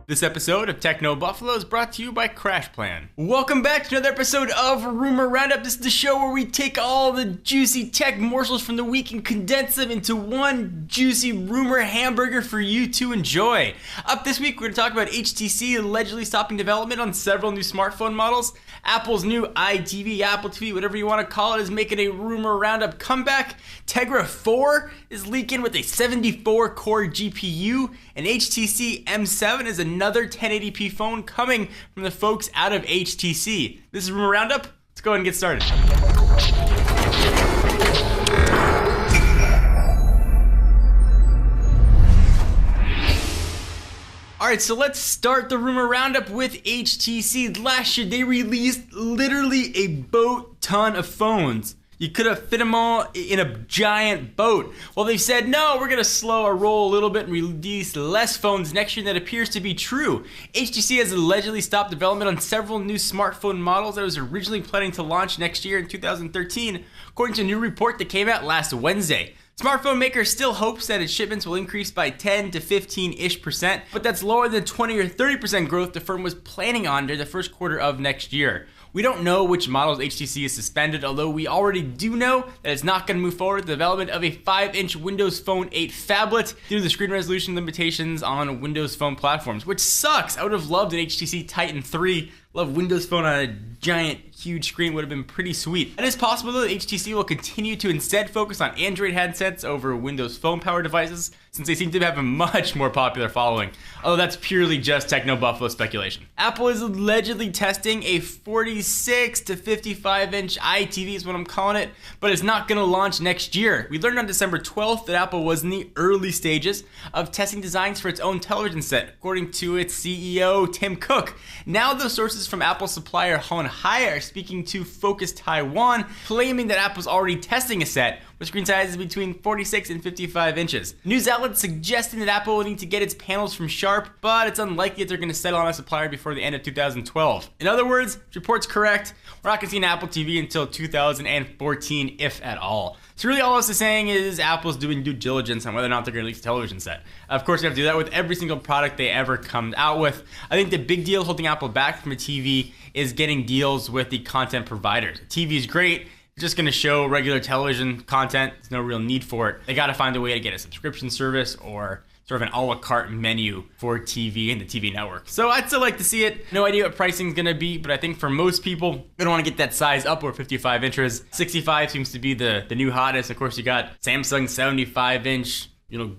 This episode of Techno Buffalo is brought to you by Crash Plan. Welcome back to another episode of Rumor Roundup. This is the show where we take all the juicy tech morsels from the week and condense them into one juicy rumor hamburger for you to enjoy. Up this week, we're going to talk about HTC allegedly stopping development on several new smartphone models. Apple's new iTV, Apple TV, whatever you want to call it, is making a Rumor Roundup comeback. Tegra 4 is leaking with a 74-core GPU, and HTC M7 is another 1080p phone coming from the folks out of HTC. This is Rumor Roundup. Let's go ahead and get started. Alright, so let's start the Rumor Roundup with HTC. Last year, they released literally a boat ton of phones. You could have fit them all in a giant boat. Well, they've said, no, we're going to slow our roll a little bit and release less phones next year, and that appears to be true. HTC has allegedly stopped development on several new smartphone models that it was originally planning to launch next year in 2013, according to a new report that came out last Wednesday. Smartphone maker still hopes that its shipments will increase by 10 to 15-ish%, but that's lower than 20 or 30% growth the firm was planning on during the first quarter of next year. We don't know which models HTC is suspended, although we already do know that it's not going to move forward with the development of a 5-inch Windows Phone 8 phablet due to the screen resolution limitations on Windows Phone platforms, which sucks. I would have loved an HTC Titan 3. Love Windows Phone on a giant, huge screen, would have been pretty sweet. It is possible that HTC will continue to instead focus on Android handsets over Windows Phone powered devices, since they seem to have a much more popular following. Although that's purely just Techno Buffalo speculation. Apple is allegedly testing a 46 to 55-inch iTV is what I'm calling it, but it's not going to launch next year. We learned on December 12th that Apple was in the early stages of testing designs for its own television set, according to its CEO, Tim Cook. Now those sources from Apple supplier Honhai are speaking to Focus Taiwan, claiming that Apple's already testing a set with screen sizes between 46 and 55 inches. News outlets suggesting that Apple will need to get its panels from Sharp, but it's unlikely that they're going to settle on a supplier before the end of 2012. In other words, if the report's correct, we're not going to see an Apple TV until 2014, if at all. So really all this is saying is Apple's doing due diligence on whether or not they're going to release a television set. Of course, you have to do that with every single product they ever come out with. I think the big deal holding Apple back from a TV is getting deals with the content providers. TV is great. Just going to show regular television content. There's no real need for it. They got to find a way to get a subscription service or sort of an a la carte menu for TV and the TV network. So I'd still like to see it. No idea what pricing is going to be, but I think for most people, they don't want to get that size up over 55 inches. 65 seems to be the new hottest. Of course, you got Samsung 75-inch,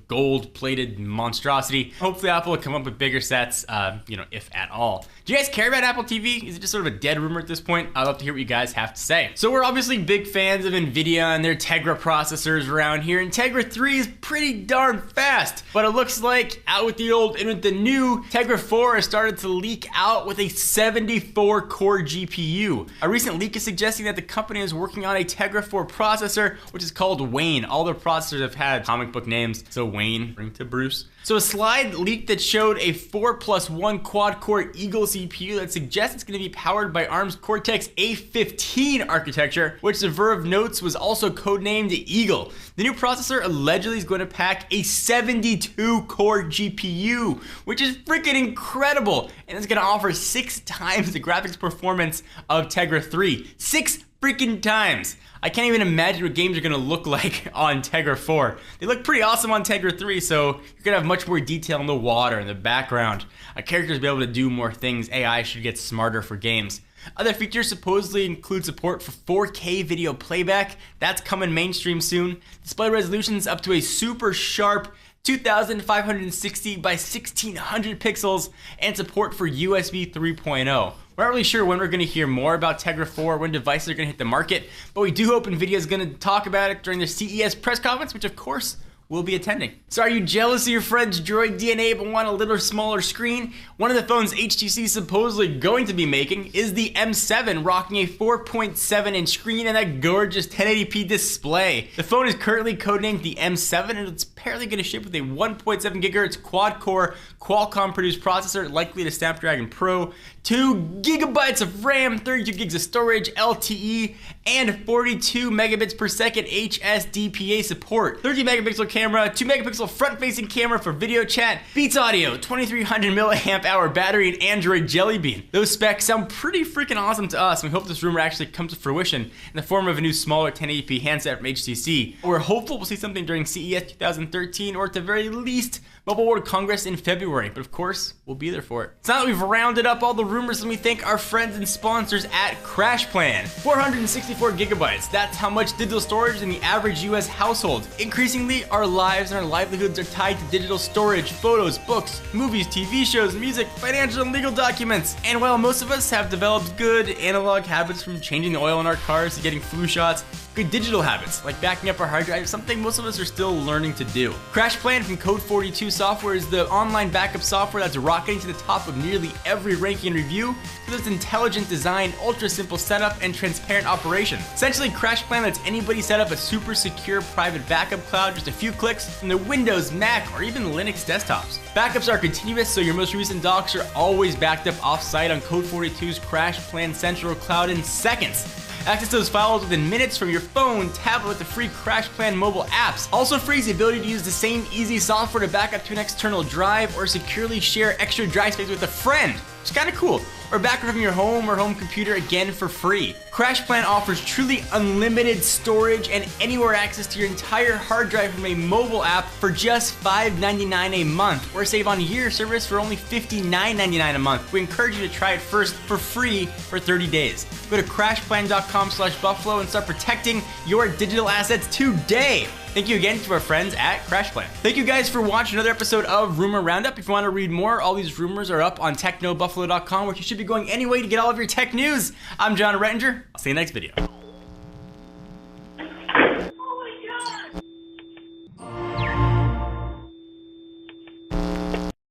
gold-plated monstrosity. Hopefully Apple will come up with bigger sets, if at all. Do you guys care about Apple TV? Is it just sort of a dead rumor at this point? I'd love to hear what you guys have to say. So we're obviously big fans of Nvidia and their Tegra processors around here, and Tegra 3 is pretty darn fast. But it looks like out with the old and with the new, Tegra 4 has started to leak out with a 74-core GPU. A recent leak is suggesting that the company is working on a Tegra 4 processor, which is called Wayne. All their processors have had comic book names. So Wayne, bring to Bruce. So a slide leaked that showed a 4+1 quad-core Eagle CPU that suggests it's going to be powered by ARM's Cortex A15 architecture, which the Verve notes was also codenamed Eagle. The new processor allegedly is going to pack a 72-core GPU, which is freaking incredible, and it's going to offer 6 times the graphics performance of Tegra 3. 6 freaking times. I can't even imagine what games are going to look like on Tegra 4. They look pretty awesome on Tegra 3, so you're going to have much more detail in the water, in the background. Characters will be able to do more things. AI should get smarter for games. Other features supposedly include support for 4K video playback. That's coming mainstream soon. Display resolutions up to a super sharp 2560 by 1600 pixels, and support for USB 3.0. We're not really sure when we're going to hear more about Tegra 4, when devices are going to hit the market, but we do hope Nvidia is going to talk about it during their CES press conference, which of course will be attending. So are you jealous of your friend's Droid DNA but want a little smaller screen? One of the phones HTC is supposedly going to be making is the M7, rocking a 4.7-inch screen and a gorgeous 1080p display. The phone is currently codenamed the M7, and it's apparently going to ship with a 1.7 GHz quad-core Qualcomm-produced processor, likely to Snapdragon Pro, 2 GB of RAM, 32 gigs of storage, LTE, and 42 megabits per second HSDPA support. 30 megapixel camera camera, 2 megapixel front-facing camera for video chat, Beats Audio, 2300 milliamp hour battery, and Android Jelly Bean. Those specs sound pretty freaking awesome to us, and we hope this rumor actually comes to fruition in the form of a new smaller 1080p handset from HTC. We're hopeful we'll see something during CES 2013, or at the very least, Mobile World Congress in February, but of course, we'll be there for it. So now that we've rounded up all the rumors, let me thank our friends and sponsors at CrashPlan. 464 gigabytes, that's how much digital storage in the average US household. Increasingly, our lives and our livelihoods are tied to digital storage, photos, books, movies, TV shows, music, financial and legal documents. And while most of us have developed good analog habits from changing the oil in our cars to getting flu shots, good digital habits, like backing up our hard drive, is something most of us are still learning to do. CrashPlan from Code 42 Software is the online backup software that's rocketing to the top of nearly every ranking review with its intelligent design, ultra simple setup, and transparent operation. Essentially, CrashPlan lets anybody set up a super secure private backup cloud just a few clicks from their Windows, Mac, or even Linux desktops. Backups are continuous, so your most recent docs are always backed up off-site on Code 42's CrashPlan Central Cloud in seconds. Access those files within minutes from your phone, tablet with the free CrashPlan mobile apps. Also free is the ability to use the same easy software to back up to an external drive or securely share extra drive space with a friend. It's kind of cool. Or back from your home or home computer, again for free. CrashPlan offers truly unlimited storage and anywhere access to your entire hard drive from a mobile app for just $5.99 a month, or save on year service for only $59.99 a month. We encourage you to try it first for free for 30 days. Go to crashplan.com/buffalo and start protecting your digital assets today. Thank you again to our friends at CrashPlan. Thank you guys for watching another episode of Rumor Roundup. If you want to read more, all these rumors are up on technobuffalo.com, where you should be going anyway to get all of your tech news. I'm John Rettinger. I'll see you next video.